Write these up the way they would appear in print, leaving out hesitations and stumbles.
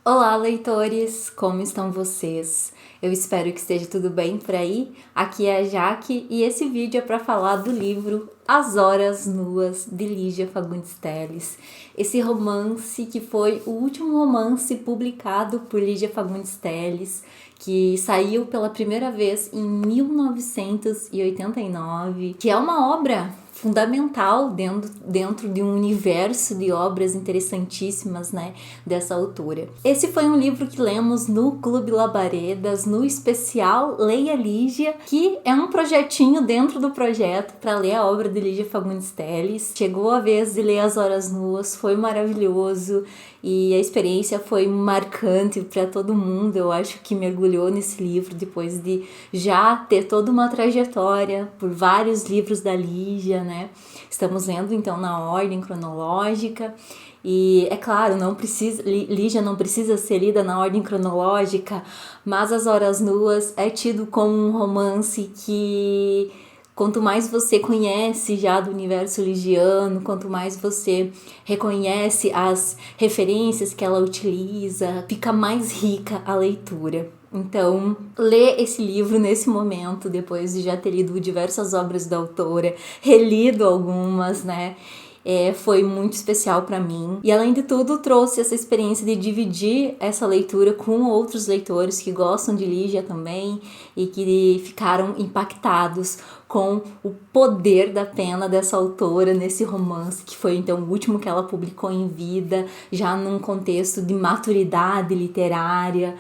Olá, leitores! Como estão vocês? Eu espero que esteja tudo bem por aí. Aqui é a Jaque e esse vídeo é para falar do livro As Horas Nuas, de Lígia Fagundes Telles. Esse romance que foi o último romance publicado por Lígia Fagundes Telles, que saiu pela primeira vez em 1989, que é uma obra fundamental dentro de um universo de obras interessantíssimas, né, dessa autora. Esse foi um livro que lemos no Clube Labaredas, no especial Leia Lígia, que é um projetinho dentro do projeto para ler a obra de Lígia Fagundes Telles. Chegou a vez de ler As Horas Nuas, foi maravilhoso e a experiência foi marcante para todo mundo. Eu acho que mergulhou nesse livro depois de já ter toda uma trajetória por vários livros da Lígia, né? Estamos lendo então na ordem cronológica. E é claro, Lígia não precisa ser lida na ordem cronológica, mas As Horas Nuas é tido como um romance que, quanto mais você conhece já do universo ligiano, quanto mais você reconhece as referências que ela utiliza, fica mais rica a leitura. Então, ler esse livro nesse momento, depois de já ter lido diversas obras da autora, relido algumas, né? Foi muito especial para mim. E além de tudo, trouxe essa experiência de dividir essa leitura com outros leitores que gostam de Lígia também e que ficaram impactados com o poder da pena dessa autora nesse romance, que foi então o último que ela publicou em vida, já num contexto de maturidade literária,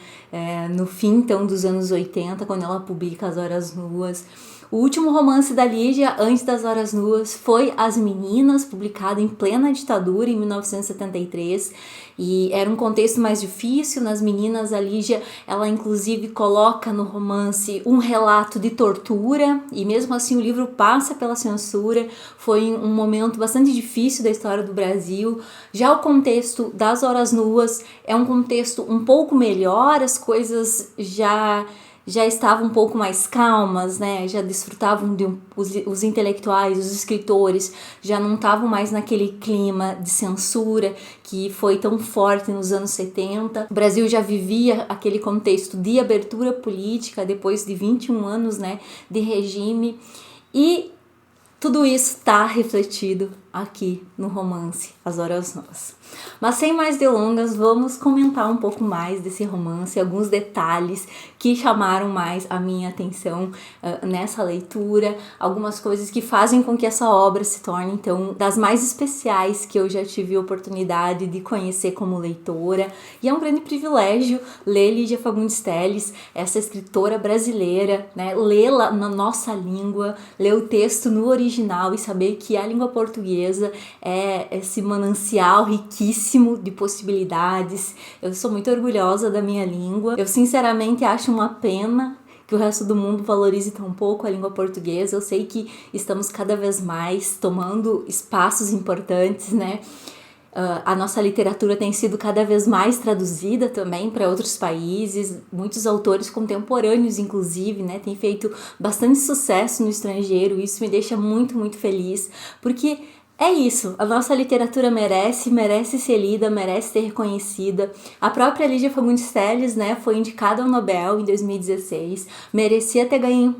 no fim então dos anos 80, quando ela publica As Horas Nuas. O último romance da Lígia, antes das Horas Nuas, foi As Meninas, publicado em plena ditadura, em 1973. E era um contexto mais difícil. Nas Meninas, a Lígia, ela inclusive coloca no romance um relato de tortura. E mesmo assim o livro passa pela censura. Foi um momento bastante difícil da história do Brasil. Já o contexto das Horas Nuas é um contexto um pouco melhor. As coisas já estavam um pouco mais calmas, né? Já desfrutavam os intelectuais, os escritores, já não estavam mais naquele clima de censura que foi tão forte nos anos 70. O Brasil já vivia aquele contexto de abertura política depois de 21 anos, né, de regime, e tudo isso está refletido aqui no romance As Horas Nuas. Mas sem mais delongas, vamos comentar um pouco mais desse romance, alguns detalhes que chamaram mais a minha atenção nessa leitura, algumas coisas que fazem com que essa obra se torne, então, das mais especiais que eu já tive a oportunidade de conhecer como leitora. E é um grande privilégio ler Lígia Fagundes Telles, essa escritora brasileira, né? Lê-la na nossa língua, ler o texto no original e saber que a língua portuguesa é esse manancial riquíssimo de possibilidades. Eu sou muito orgulhosa da minha língua. Eu sinceramente acho uma pena que o resto do mundo valorize tão pouco a língua portuguesa. Eu sei que estamos cada vez mais tomando espaços importantes, né? A nossa literatura tem sido cada vez mais traduzida também para outros países, muitos autores contemporâneos, inclusive, né, têm feito bastante sucesso no estrangeiro. Isso me deixa muito, muito feliz, porque é isso, a nossa literatura merece ser lida, merece ser reconhecida. A própria Lígia Fagundes Telles, né, foi indicada ao Nobel em 2016, merecia ter ganho,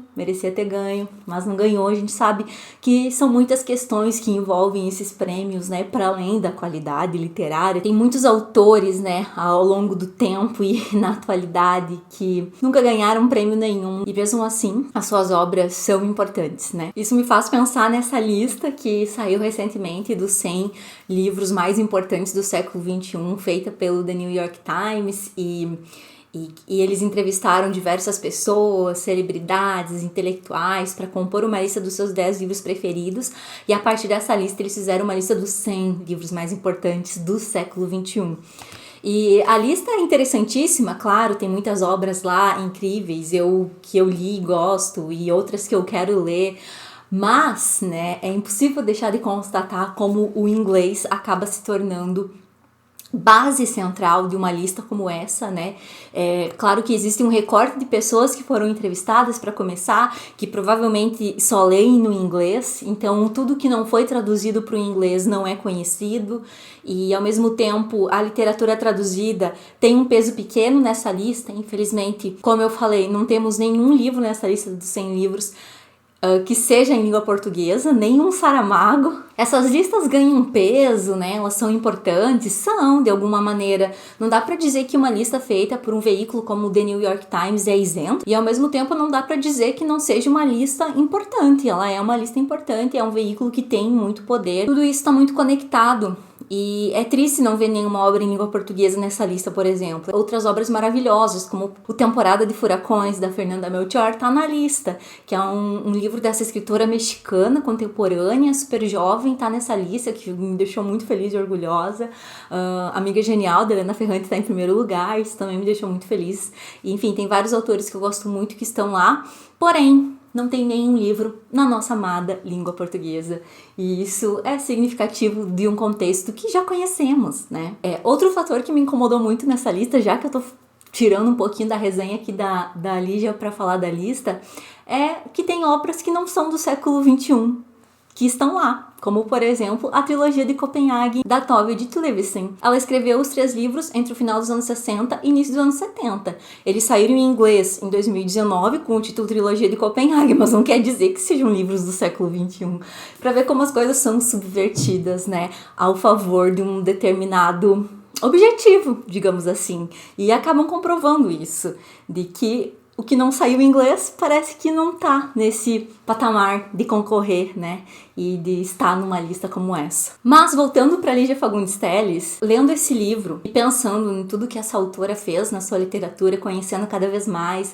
mas não ganhou. A gente sabe que são muitas questões que envolvem esses prêmios, né, para além da qualidade literária. Tem muitos autores, né, ao longo do tempo e na atualidade que nunca ganharam prêmio nenhum, e mesmo assim as suas obras são importantes, né. Isso me faz pensar nessa lista que saiu recentemente dos 100 livros mais importantes do século XXI, feita pelo The New York Times, e eles entrevistaram diversas pessoas, celebridades, intelectuais, para compor uma lista dos seus 10 livros preferidos, e a partir dessa lista eles fizeram uma lista dos 100 livros mais importantes do século XXI. E a lista é interessantíssima, claro, tem muitas obras lá incríveis, que eu li e gosto, e outras que eu quero ler. Mas, né, é impossível deixar de constatar como o inglês acaba se tornando base central de uma lista como essa, né? Claro que existe um recorte de pessoas que foram entrevistadas para começar, que provavelmente só leem no inglês, então tudo que não foi traduzido para o inglês não é conhecido, e ao mesmo tempo a literatura traduzida tem um peso pequeno nessa lista. Infelizmente, como eu falei, não temos nenhum livro nessa lista dos 100 livros que seja em língua portuguesa, nenhum Saramago. Essas listas ganham peso, né? Elas são importantes, são de alguma maneira. Não dá para dizer que uma lista feita por um veículo como o The New York Times é isenta, e ao mesmo tempo não dá para dizer que não seja uma lista importante. Ela é uma lista importante, é um veículo que tem muito poder. Tudo isso está muito conectado. E é triste não ver nenhuma obra em língua portuguesa nessa lista, por exemplo. Outras obras maravilhosas, como o Temporada de Furacões, da Fernanda Melchor, tá na lista, que é um livro dessa escritora mexicana, contemporânea, super jovem, tá nessa lista, que me deixou muito feliz e orgulhosa. Amiga Genial, da Helena Ferrante, tá em primeiro lugar, isso também me deixou muito feliz. E, enfim, tem vários autores que eu gosto muito que estão lá, porém não tem nenhum livro na nossa amada língua portuguesa. E isso é significativo de um contexto que já conhecemos, né? Outro fator que me incomodou muito nessa lista, já que eu tô tirando um pouquinho da resenha aqui da Lígia para falar da lista, é que tem obras que não são do século XXI, que estão lá, como por exemplo a trilogia de Copenhague da Tove Ditlevsen. Ela escreveu os 3 livros entre o final dos anos 60 e início dos anos 70. Eles saíram em inglês em 2019 com o título Trilogia de Copenhague, mas não quer dizer que sejam livros do século XXI. Para ver como as coisas são subvertidas, né, ao favor de um determinado objetivo, digamos assim, e acabam comprovando isso, de que o que não saiu em inglês parece que não tá nesse patamar de concorrer, né? E de estar numa lista como essa. Mas voltando para Lígia Fagundes Telles, lendo esse livro e pensando em tudo que essa autora fez na sua literatura, conhecendo cada vez mais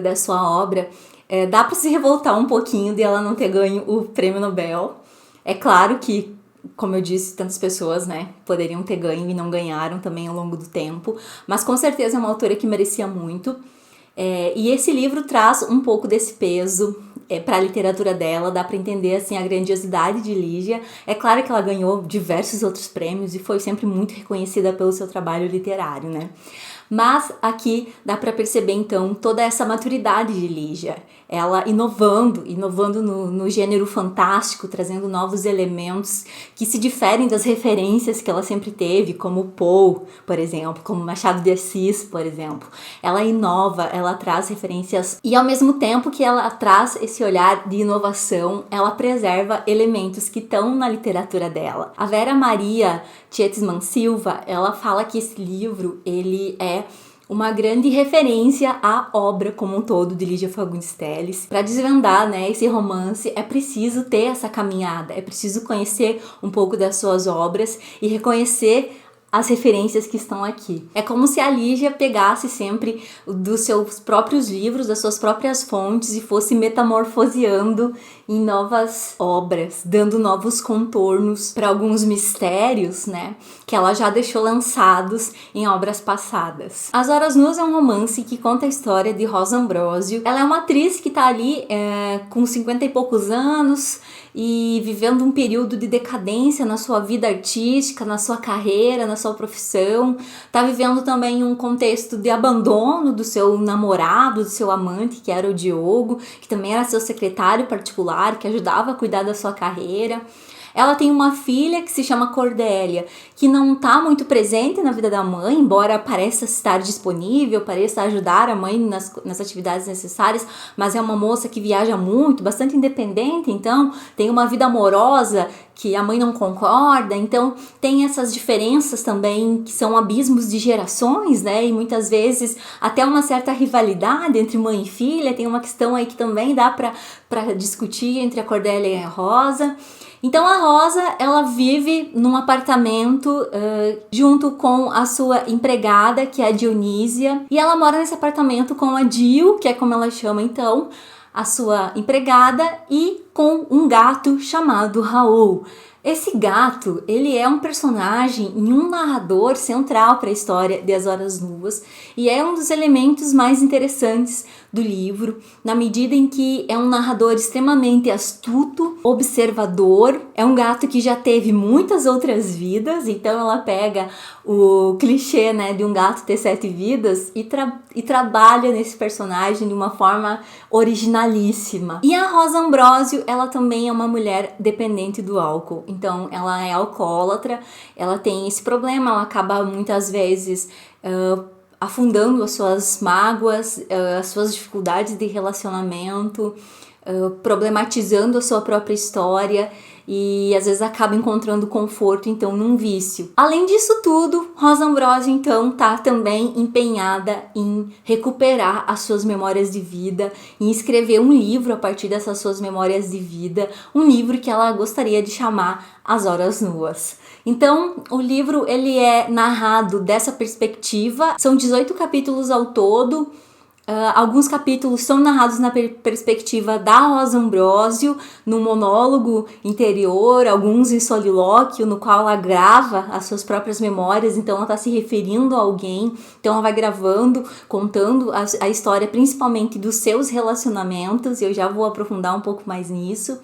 da sua obra, dá para se revoltar um pouquinho de ela não ter ganho o Prêmio Nobel. É claro que, como eu disse, tantas pessoas, né, poderiam ter ganho e não ganharam também ao longo do tempo, mas com certeza é uma autora que merecia muito. E esse livro traz um pouco desse peso para a literatura dela, dá para entender assim, a grandiosidade de Lígia. É claro que ela ganhou diversos outros prêmios e foi sempre muito reconhecida pelo seu trabalho literário, né? Mas aqui dá para perceber então toda essa maturidade de Lígia, ela inovando no gênero fantástico, trazendo novos elementos que se diferem das referências que ela sempre teve, como Poe, por exemplo, como Machado de Assis, por exemplo. Ela inova, ela traz referências e ao mesmo tempo que ela traz esse olhar de inovação, ela preserva elementos que estão na literatura dela. A Vera Maria Tietzman Silva, ela fala que esse livro, ele é uma grande referência à obra como um todo de Lígia Fagundes Telles. Para desvendar, né, esse romance, é preciso ter essa caminhada, é preciso conhecer um pouco das suas obras e reconhecer as referências que estão aqui. É como se a Lígia pegasse sempre dos seus próprios livros, das suas próprias fontes e fosse metamorfoseando em novas obras, dando novos contornos para alguns mistérios, né, que ela já deixou lançados em obras passadas. As Horas Nuas é um romance que conta a história de Rosa Ambrosio. Ela é uma atriz que está ali com 50 e poucos anos e vivendo um período de decadência na sua vida artística, na sua carreira, na sua profissão. Tá vivendo também um contexto de abandono do seu namorado, do seu amante, que era o Diogo, que também era seu secretário particular, que ajudava a cuidar da sua carreira. Ela tem uma filha que se chama Cordélia, que não está muito presente na vida da mãe, embora pareça estar disponível, pareça ajudar a mãe nas atividades necessárias, mas é uma moça que viaja muito, bastante independente, então tem uma vida amorosa que a mãe não concorda, então tem essas diferenças também que são abismos de gerações, né, e muitas vezes até uma certa rivalidade entre mãe e filha. Tem uma questão aí que também dá para discutir entre a Cordélia e a Rosa. Então a Rosa, ela vive num apartamento junto com a sua empregada, que é a Dionísia, e ela mora nesse apartamento com a Dio, que é como ela chama então, a sua empregada, e com um gato chamado Raul. Esse gato, ele é um personagem e um narrador central para a história de As Horas Nuas e é um dos elementos mais interessantes do livro, na medida em que é um narrador extremamente astuto, observador. É um gato que já teve muitas outras vidas, então ela pega o clichê, né, de um gato ter 7 vidas e trabalha nesse personagem de uma forma originalíssima. E a Rosa Ambrosio, ela também é uma mulher dependente do álcool. Então, ela é alcoólatra, ela tem esse problema, ela acaba muitas vezes afundando as suas mágoas, as suas dificuldades de relacionamento, problematizando a sua própria história e às vezes acaba encontrando conforto então num vício. Além disso tudo, Rosa Ambrosio então tá também empenhada em recuperar as suas memórias de vida, em escrever um livro a partir dessas suas memórias de vida, um livro que ela gostaria de chamar As Horas Nuas. Então, o livro ele é narrado dessa perspectiva, são 18 capítulos ao todo. Alguns capítulos são narrados na perspectiva da Rosa Ambrosio, no monólogo interior, alguns em solilóquio, no qual ela grava as suas próprias memórias, então ela está se referindo a alguém, então ela vai gravando, contando a história principalmente dos seus relacionamentos, e eu já vou aprofundar um pouco mais nisso.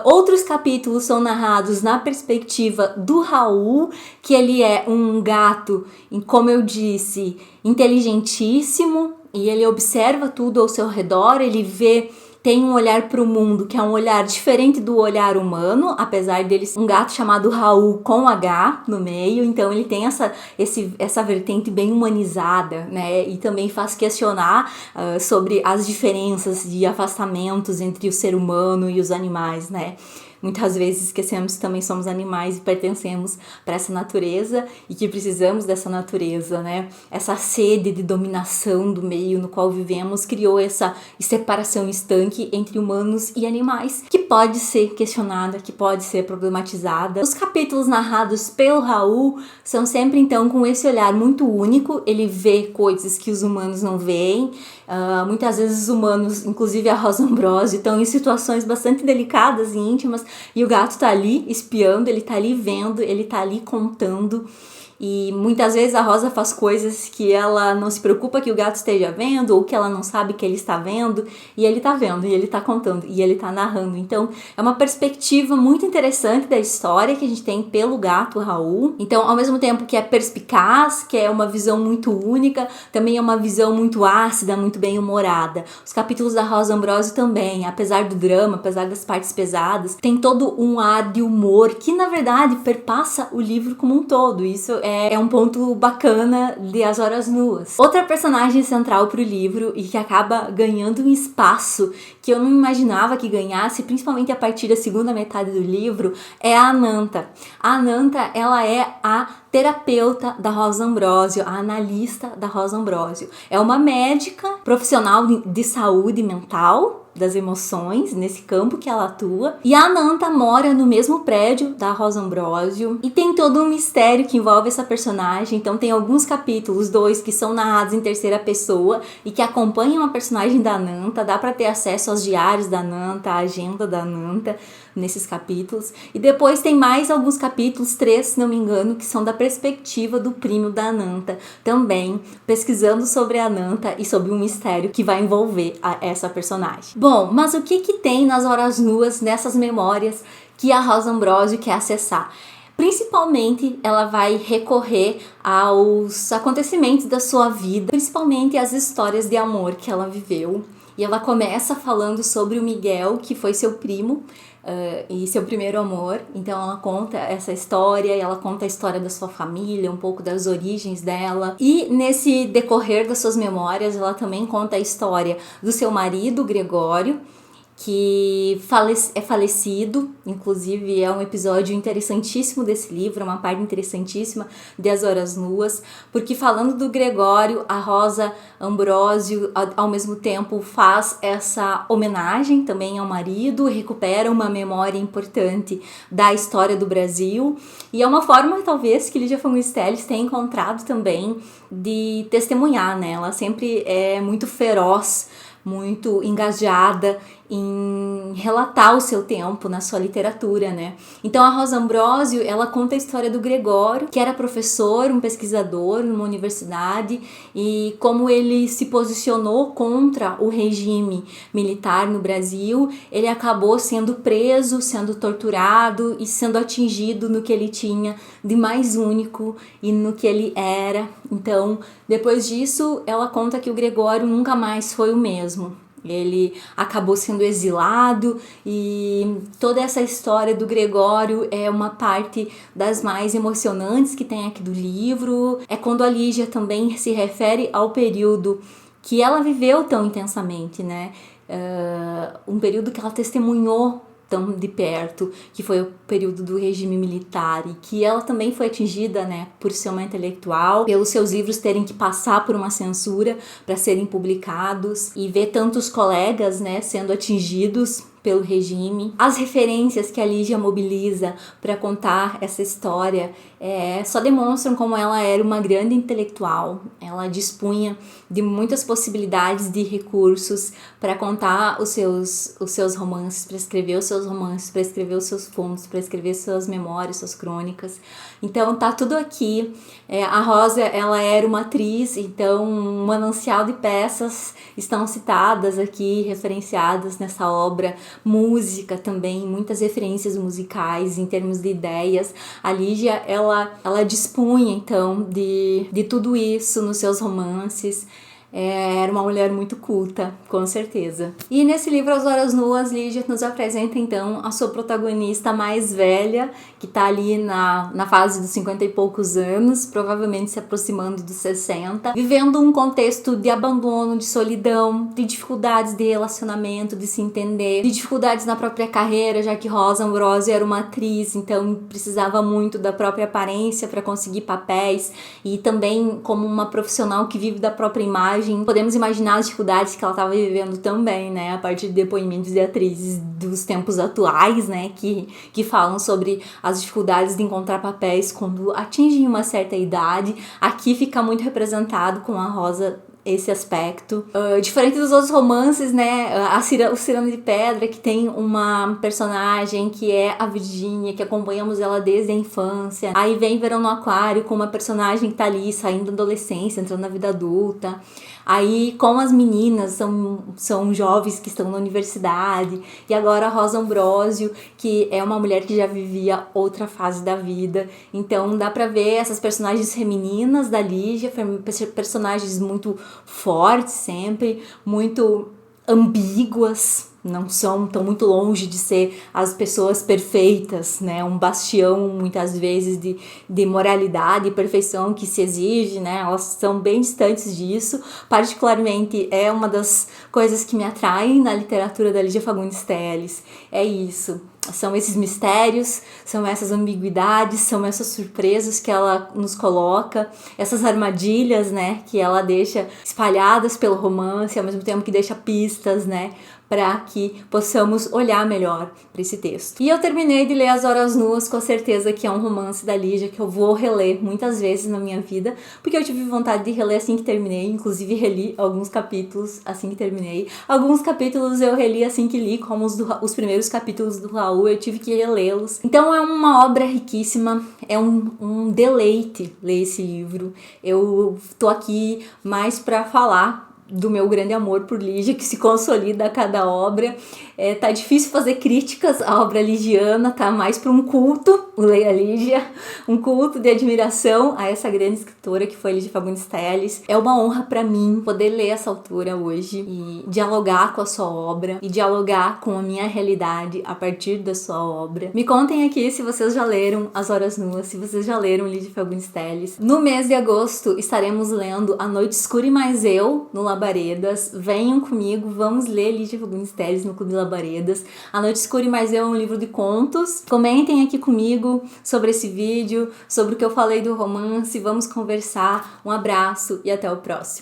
Outros capítulos são narrados na perspectiva do Raul, que ele é um gato, como eu disse, inteligentíssimo, e ele observa tudo ao seu redor, ele tem um olhar para o mundo que é um olhar diferente do olhar humano, apesar dele ser um gato chamado Raul com H no meio, então ele tem essa vertente bem humanizada, né? E também faz questionar sobre as diferenças de afastamentos entre o ser humano e os animais, né? Muitas vezes esquecemos que também somos animais e pertencemos para essa natureza e que precisamos dessa natureza, né? Essa sede de dominação do meio no qual vivemos criou essa separação estanque entre humanos e animais, que pode ser questionada, que pode ser problematizada. Os capítulos narrados pelo Raul são sempre, então, com esse olhar muito único, ele vê coisas que os humanos não veem. Muitas vezes os humanos, inclusive a Rosa Ambrosio, estão em situações bastante delicadas e íntimas, e o gato tá ali espiando, ele tá ali vendo, ele tá ali contando. E muitas vezes a Rosa faz coisas que ela não se preocupa que o gato esteja vendo, ou que ela não sabe que ele está vendo, e ele tá vendo, e ele tá contando, e ele tá narrando. Então é uma perspectiva muito interessante da história que a gente tem pelo gato Raul. Então, ao mesmo tempo que é perspicaz, que é uma visão muito única, também é uma visão muito ácida, muito bem humorada. Os capítulos da Rosa Ambrosio também, apesar do drama, apesar das partes pesadas, tem todo um ar de humor que na verdade perpassa o livro como um todo. Isso é um ponto bacana de As Horas Nuas. Outra personagem central pro livro e que acaba ganhando um espaço que eu não imaginava que ganhasse, principalmente a partir da segunda metade do livro, é a Ananta. A Ananta, ela é a terapeuta da Rosa Ambrosio, a analista da Rosa Ambrosio. É uma médica profissional de saúde mental, das emoções, nesse campo que ela atua. E a Ananta mora no mesmo prédio da Rosa Ambrosio e tem todo um mistério que envolve essa personagem. Então tem alguns capítulos, 2, que são narrados em terceira pessoa e que acompanham a personagem da Ananta. Dá para ter acesso aos diários da Ananta, à agenda da Ananta nesses capítulos. E depois tem mais alguns capítulos, 3, se não me engano, que são da perspectiva do primo da Ananta, também pesquisando sobre a Ananta e sobre um mistério que vai envolver essa personagem. Bom, mas o que tem nas Horas Nuas, nessas memórias que a Rosa Ambrosio quer acessar? Principalmente, ela vai recorrer aos acontecimentos da sua vida, principalmente as histórias de amor que ela viveu. E ela começa falando sobre o Miguel, que foi seu primo, e seu primeiro amor. Então ela conta essa história, e ela conta a história da sua família, um pouco das origens dela. E nesse decorrer das suas memórias, ela também conta a história do seu marido, Gregório, que é falecido. Inclusive é um episódio interessantíssimo desse livro, uma parte interessantíssima de As Horas Nuas, porque falando do Gregório, a Rosa Ambrosio ao mesmo tempo faz essa homenagem também ao marido, recupera uma memória importante da história do Brasil, e é uma forma talvez que Lígia Fagundes Telles tenha encontrado também de testemunhar, né? Ela sempre é muito feroz, muito engajada em relatar o seu tempo na sua literatura, né? Então a Rosa Ambrosio, ela conta a história do Gregório, que era professor, um pesquisador numa universidade, e como ele se posicionou contra o regime militar no Brasil, ele acabou sendo preso, sendo torturado e sendo atingido no que ele tinha de mais único e no que ele era. Então, depois disso, ela conta que o Gregório nunca mais foi o mesmo. Ele acabou sendo exilado e toda essa história do Gregório é uma parte das mais emocionantes que tem aqui do livro. É quando a Lígia também se refere ao período que ela viveu tão intensamente, né? Um período que ela testemunhou tão de perto, que foi o período do regime militar, e que ela também foi atingida, né, por ser uma intelectual, pelos seus livros terem que passar por uma censura para serem publicados, e ver tantos colegas, né, sendo atingidos pelo regime. As referências que a Lígia mobiliza para contar essa história só demonstram como ela era uma grande intelectual. Ela dispunha de muitas possibilidades de recursos para contar os seus romances, para escrever os seus romances, para escrever os seus contos, para escrever suas memórias, suas crônicas. Então tá tudo aqui. A Rosa, ela era uma atriz, então um manancial de peças estão citadas aqui, referenciadas nessa obra. Música também, muitas referências musicais em termos de ideias. A Lígia, ela dispunha então de tudo isso nos seus romances. Era uma mulher muito culta, com certeza. E nesse livro, As Horas Nuas, Lígia nos apresenta então a sua protagonista mais velha, que tá ali na fase dos 50 e poucos anos, provavelmente se aproximando dos 60, vivendo um contexto de abandono, de solidão, de dificuldades de relacionamento, de se entender, de dificuldades na própria carreira, já que Rosa Ambrosio era uma atriz, então precisava muito da própria aparência para conseguir papéis, e também como uma profissional que vive da própria imagem, podemos imaginar as dificuldades que ela estava vivendo também, né, a partir de depoimentos de atrizes dos tempos atuais, né, que falam sobre as dificuldades de encontrar papéis quando atingem uma certa idade. Aqui fica muito representado com a Rosa esse aspecto. Diferente dos outros romances, né, o Cirano de Pedra, que tem uma personagem que é a Virgínia, que acompanhamos ela desde a infância. Aí vem Verão no Aquário, com uma personagem que tá ali saindo da adolescência, entrando na vida adulta. Aí, como as meninas são jovens que estão na universidade, e agora a Rosa Ambrosio, que é uma mulher que já vivia outra fase da vida. Então dá pra ver essas personagens femininas da Lígia, personagens muito fortes sempre, muito ambíguas, estão muito longe de ser as pessoas perfeitas, né? Um bastião, muitas vezes, de moralidade e perfeição que se exige, né? Elas são bem distantes disso. Particularmente, é uma das coisas que me atraem na literatura da Lígia Fagundes Telles. É isso. São esses mistérios, são essas ambiguidades, são essas surpresas que ela nos coloca, essas armadilhas, né, que ela deixa espalhadas pelo romance, ao mesmo tempo que deixa pistas, né, para que possamos olhar melhor para esse texto. E eu terminei de ler As Horas Nuas, com certeza que é um romance da Lígia que eu vou reler muitas vezes na minha vida, porque eu tive vontade de reler assim que terminei, inclusive reli alguns capítulos assim que terminei. Alguns capítulos eu reli assim que li, como os primeiros capítulos do Raul, eu tive que relê-los. Então é uma obra riquíssima, é um deleite ler esse livro. Eu tô aqui mais para falar do meu grande amor por Lígia, que se consolida a cada obra. Tá difícil fazer críticas à obra ligiana, tá mais para um culto, o Leia Lígia, um culto de admiração a essa grande escritora que foi Lígia Fagundes Telles. É uma honra para mim poder ler essa autora hoje e dialogar com a sua obra e dialogar com a minha realidade a partir da sua obra. Me contem aqui se vocês já leram As Horas Nuas, se vocês já leram Lígia Fagundes Telles. No mês de agosto estaremos lendo A Noite Escura e Mais Eu, no Labaredas. Venham comigo, vamos ler Lígia Fagundes Telles no Clube Labaredas. A Noite Escura e Mais Eu é um livro de contos. Comentem aqui comigo sobre esse vídeo, sobre o que eu falei do romance, vamos conversar. Um abraço e até o próximo.